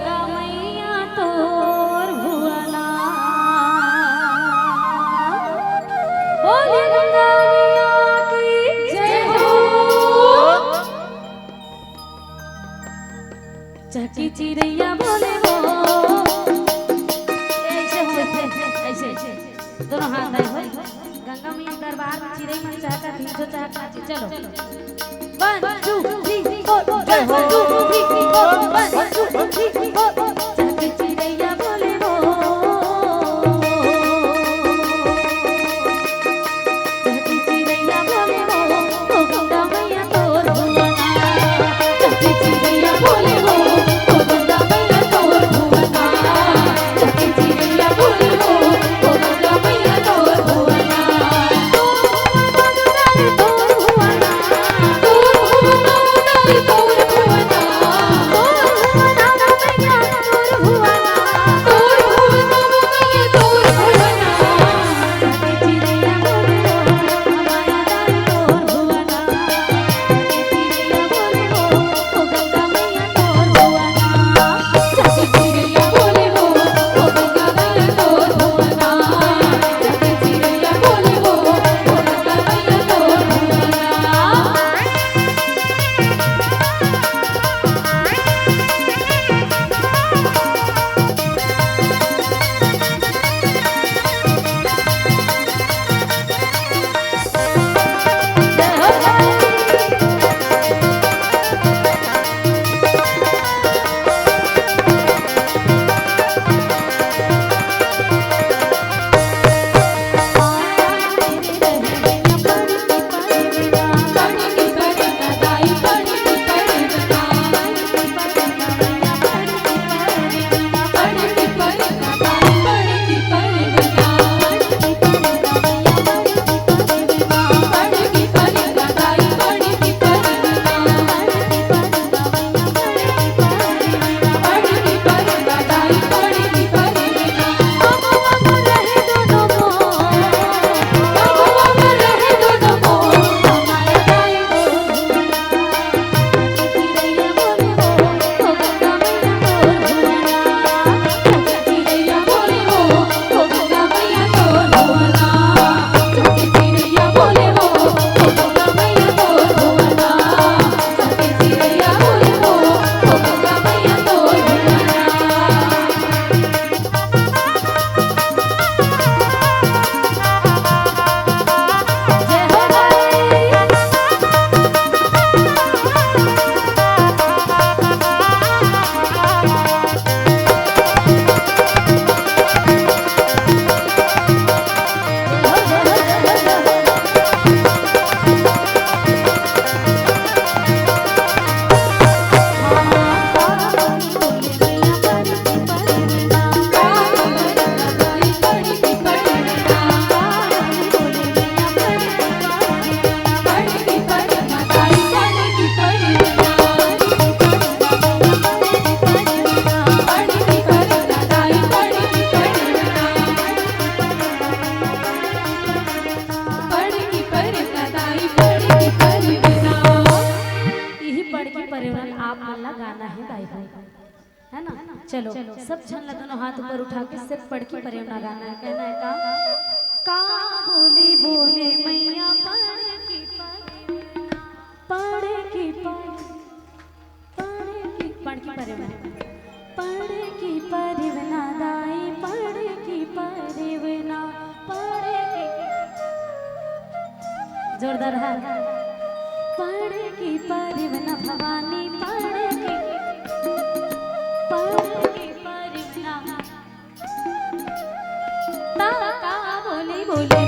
गंगा मैया तोर भुवना बोले गंगा मैया की जय हो। चकी चिड़ैया बोले हो ऐसे हो ऐसे दोनों हाथ आए हो गंगा मैया दरबार में चिड़ै मन चाहता थी जो चाहता थी। चलो 1 2 3 4 जय हो 1 2 3 4 1 2 3 4 चकी चिड़ैया बोले हो चकी चिड़ैया बोले हो ओ गंगा मैया तोर भुवना चकी चिड़ैया बोले हो ओ गंगा मैया तोर भुवना चकी चिड़ैया बोले हो ओ गंगा मैया तोर भुवना तोर भुवना तोर भुवना तोर भुवना मैया तोर भुवना तोर भुवना मैया तोर भुवना चकी चिड़ैया बोले हो हमारा तोर भुवना चकी चिड़ैया बोले हो ओ गंगा मैया तोर भुवना चकी चिड़ैया बोले हो ओ गंगा मैया तोर भुवना चकी चिड़ैया बोले हो ओ गंगा मैया तोर भुवना। आप वाला गाना है गाई है ना। चलो सब छल्ला दोनों हाथ ऊपर उठा के सिर्फ पढ़ के परिवना गाना है। कहना है का बोली बोले मैया पढ़ की परिवना दाई पढ़ की परिवना जोरदार हाथ पढ़ की परिवना भवानी पढ़ की परिवना ता का बोली बोले